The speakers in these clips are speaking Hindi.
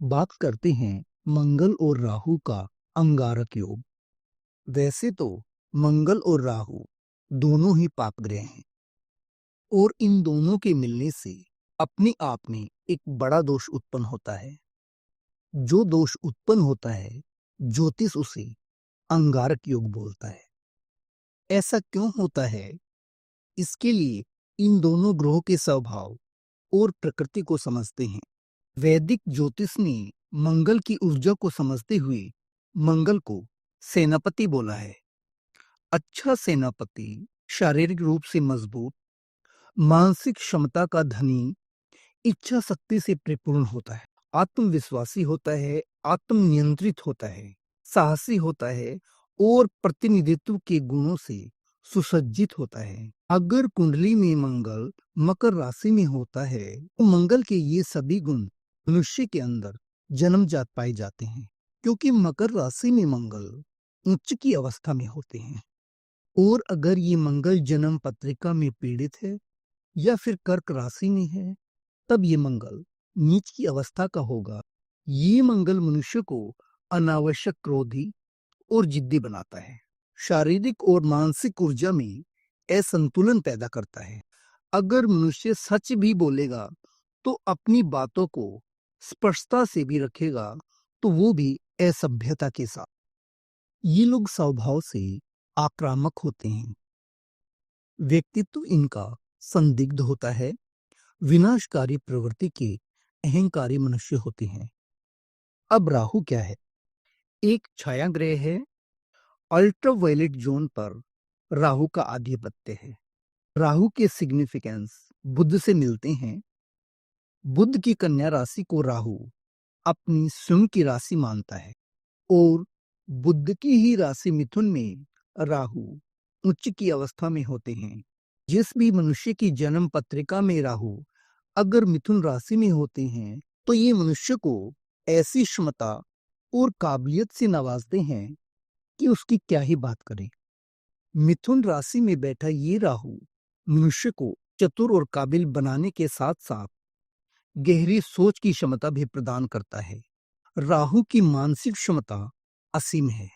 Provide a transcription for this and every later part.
बात करते हैं मंगल और राहु का अंगारक योग। वैसे तो मंगल और राहु दोनों ही पाप ग्रह हैं और इन दोनों के मिलने से अपने आप में एक बड़ा दोष उत्पन्न होता है। जो दोष उत्पन्न होता है, ज्योतिष उसे अंगारक योग बोलता है। ऐसा क्यों होता है? इसके लिए इन दोनों ग्रहों के स्वभाव और प्रकृति को समझते हैं। वैदिक ज्योतिष ने मंगल की ऊर्जा को समझते हुए मंगल को सेनापति बोला है। अच्छा सेनापति शारीरिक रूप से मजबूत, मानसिक क्षमता का धनी, इच्छा शक्ति से परिपूर्ण होता है, आत्मविश्वासी होता है, आत्मनियंत्रित होता है, साहसी होता है और प्रतिनिधित्व के गुणों से सुसज्जित होता है। अगर कुंडली में मंगल मकर राशि में होता है तो मंगल के ये सभी गुण मनुष्य के अंदर जन्मजात पाए जाते हैं, क्योंकि मकर राशि में मंगल उच्च की अवस्था में होते हैं। और अगर ये मंगल जन्म पत्रिका में पीड़ित है या फिर कर्क राशि में है, तब ये मंगल नीच की अवस्था का होगा। ये मंगल मनुष्य को अनावश्यक क्रोधी और जिद्दी बनाता है, शारीरिक और मानसिक ऊर्जा में असंतुलन पैदा करता है। अगर मनुष्य सच भी बोलेगा तो अपनी बातों को स्पष्टता से भी रखेगा, तो वो भी असभ्यता के साथ। ये लोग स्वभाव से आक्रामक होते हैं। व्यक्तित्व इनका संदिग्ध होता है, विनाशकारी प्रवृत्ति के अहंकारी मनुष्य होते हैं। अब राहु क्या है? एक छाया ग्रह है। अल्ट्रावायलेट जोन पर राहु का आधिपत्य है। राहु के सिग्निफिकेंस बुध से मिलते हैं। बुध की कन्या राशि को राहु अपनी स्वयं की राशि मानता है और बुध की ही राशि मिथुन में राहु उच्च की अवस्था में होते हैं। जिस भी मनुष्य की जन्म पत्रिका में राहु अगर मिथुन राशि में होते हैं तो ये मनुष्य को ऐसी क्षमता और काबिलियत से नवाजते हैं कि उसकी क्या ही बात करें। मिथुन राशि में बैठा ये राहु मनुष्य को चतुर और काबिल बनाने के साथ साथ गहरी सोच की क्षमता भी प्रदान करता है। राहु की मानसिक क्षमता असीम है।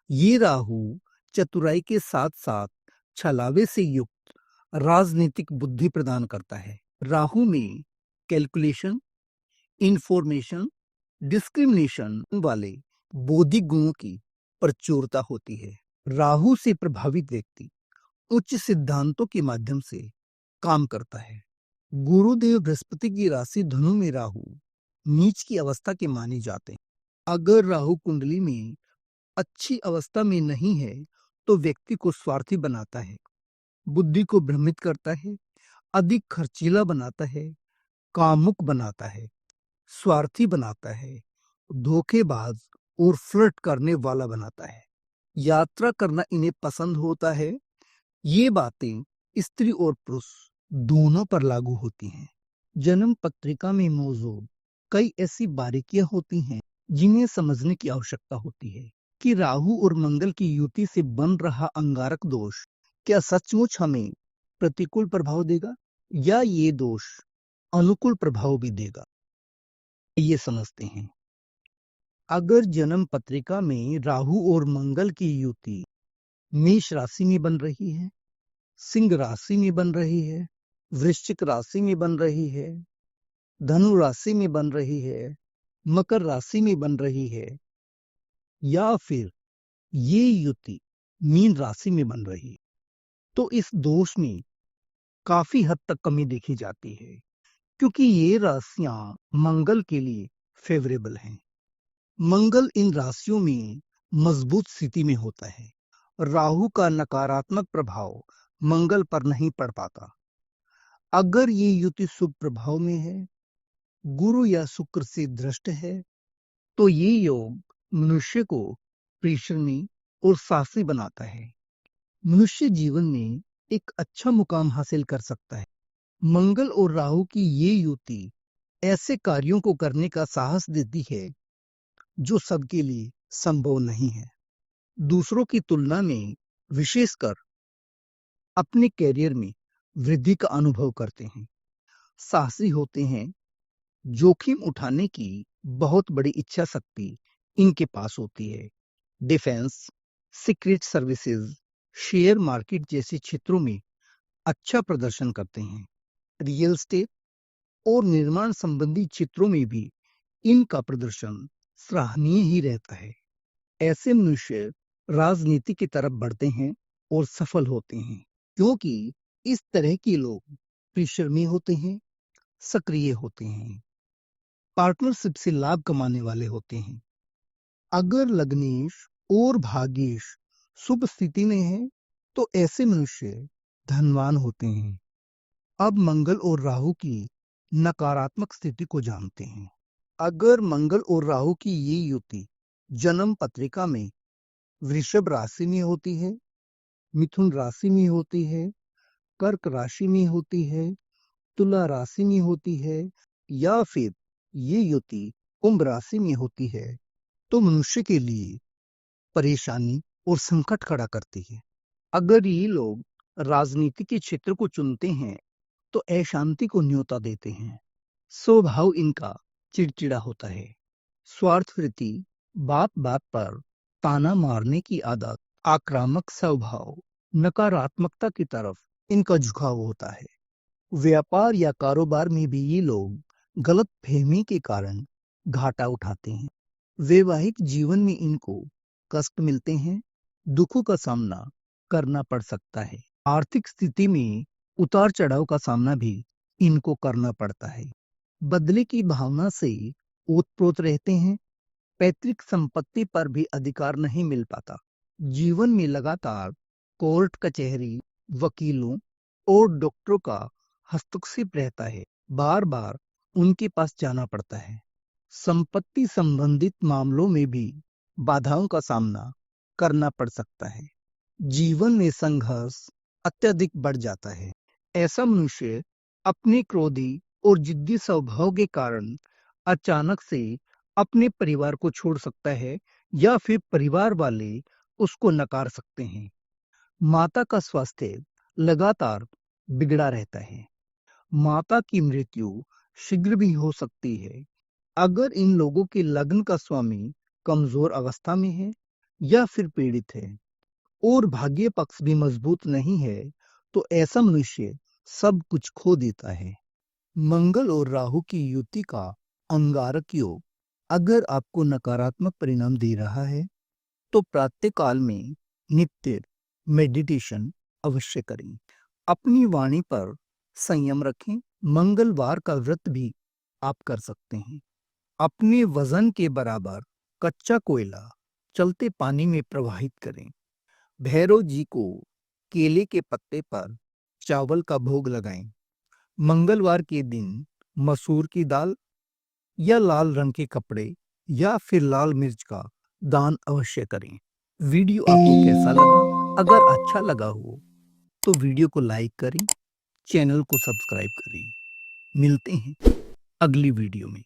ये राहु चतुराई के साथ साथ छलावे से युक्त राजनीतिक बुद्धि प्रदान करता है। राहु में कैलकुलेशन, इंफॉर्मेशन, डिस्क्रिमिनेशन वाले बौद्धिक गुणों की प्रचुरता होती है। राहु से प्रभावित व्यक्ति उच्च सिद्धांतों के माध्यम से काम करता है। गुरुदेव बृहस्पति की राशि धनु में राहु नीच की अवस्था के माने जाते हैं। अगर राहु कुंडली में अच्छी अवस्था में नहीं है तो व्यक्ति को स्वार्थी बनाता है, बुद्धि को भ्रमित करता है, अधिक खर्चीला बनाता है, कामुक बनाता है, स्वार्थी बनाता है, धोखेबाज और फ्लर्ट करने वाला बनाता है। यात्रा करना इन्हें पसंद होता है। ये बातें स्त्री और पुरुष दोनों पर लागू होती हैं। जन्म पत्रिका में मौजूद कई ऐसी बारीकियां होती हैं जिन्हें समझने की आवश्यकता होती है कि राहु और मंगल की युति से बन रहा अंगारक दोष क्या सचमुच हमें प्रतिकूल प्रभाव देगा या ये दोष अनुकूल प्रभाव भी देगा। ये समझते हैं। अगर जन्म पत्रिका में राहु और मंगल की युति मेष राशि में बन रही है, सिंह राशि में बन रही है, वृश्चिक राशि में बन रही है, धनु राशि में बन रही है, मकर राशि में बन रही है, या फिर ये युति मीन राशि में बन रही है, तो इस दोष में काफी हद तक कमी देखी जाती है, क्योंकि ये राशियां मंगल के लिए फेवरेबल हैं। मंगल इन राशियों में मजबूत स्थिति में होता है। राहु का नकारात्मक प्रभाव मंगल पर नहीं पड़ पाता। अगर ये युति शुभ प्रभाव में है, गुरु या शुक्र से दृष्ट है, तो ये योग मनुष्य को परिश्रमी और साहसी बनाता है। मनुष्य जीवन में एक अच्छा मुकाम हासिल कर सकता है। मंगल और राहु की ये युति ऐसे कार्यों को करने का साहस देती है जो सबके लिए संभव नहीं है। दूसरों की तुलना में विशेषकर अपने कैरियर में वृद्धि का अनुभव करते हैं, साहसी होते हैं, जोखिम उठाने की बहुत बड़ी इच्छा शक्ति इनके पास होती है। Defence, secret services, share market जैसे क्षेत्रों में अच्छा प्रदर्शन करते हैं। रियल एस्टेट और निर्माण संबंधी क्षेत्रों में भी इनका प्रदर्शन सराहनीय ही रहता है। ऐसे मनुष्य राजनीति की तरफ बढ़ते हैं और सफल होते हैं, क्योंकि इस तरह के लोग परिश्रमी होते हैं, सक्रिय होते हैं, पार्टनरशिप से लाभ कमाने वाले होते हैं। अगर लग्नेश और भाग्येश शुभ स्थिति में है, तो ऐसे मनुष्य धनवान होते हैं। अब मंगल और राहु की नकारात्मक स्थिति को जानते हैं। अगर मंगल और राहु की ये युति जन्म पत्रिका में वृषभ राशि में होती है, मिथुन राशि में होती है, कर्क राशि में होती है, तुला राशि में होती है, या फिर ये युति कुंभ राशि में होती है, तो मनुष्य के लिए परेशानी और संकट खड़ा करती है। अगर ये लोग राजनीति के क्षेत्र को चुनते हैं, तो अशांति को न्योता देते हैं। स्वभाव इनका चिड़चिड़ा होता है। स्वार्थवृत्ति, बात बात पर ताना मारने की आदत, आक्रामक स्वभाव, नकारात्मकता की तरफ इनका झुकाव होता है। व्यापार या कारोबार में भी ये लोग गलत फहमी के कारण घाटा उठाते हैं। वैवाहिक जीवन में इनको कष्ट मिलते हैं, दुखों का सामना करना पड़ सकता है। आर्थिक स्थिति में उतार चढ़ाव का सामना भी इनको करना पड़ता है। बदले की भावना से ओतप्रोत रहते हैं। पैतृक संपत्ति पर भी अधिकार नहीं मिल पाता। जीवन में लगातार कोर्ट कचहरी, वकीलों और डॉक्टरों का हस्तक्षेप रहता है। बार बार उनके पास जाना पड़ता है। संपत्ति संबंधित मामलों में भी बाधाओं का सामना करना पड़ सकता है। जीवन में संघर्ष अत्यधिक बढ़ जाता है। ऐसा मनुष्य अपने क्रोधी और जिद्दी स्वभाव के कारण अचानक से अपने परिवार को छोड़ सकता है, या फिर परिवार वाले उसको नकार सकते हैं। माता का स्वास्थ्य लगातार बिगड़ा रहता है। माता की मृत्यु शीघ्र भी हो सकती है। अगर इन लोगों के लग्न का स्वामी कमजोर अवस्था में है या फिर पीड़ित है और भाग्य पक्ष भी मजबूत नहीं है, तो ऐसा मनुष्य सब कुछ खो देता है। मंगल और राहु की युति का अंगारक योग अगर आपको नकारात्मक परिणाम दे रहा है, तो प्रातःकाल में नित्य मेडिटेशन अवश्य करें। अपनी वाणी पर संयम रखें। मंगलवार का व्रत भी आप कर सकते हैं। अपने वजन के बराबर कच्चा कोयला चलते पानी में प्रवाहित करें। भैरव जी को केले के पत्ते पर चावल का भोग लगाएं। मंगलवार के दिन मसूर की दाल या लाल रंग के कपड़े या फिर लाल मिर्च का दान अवश्य करें। वीडियो आपको कैसा लगा? अगर अच्छा लगा हो तो वीडियो को लाइक करें, चैनल को सब्सक्राइब करें। मिलते हैं अगली वीडियो में।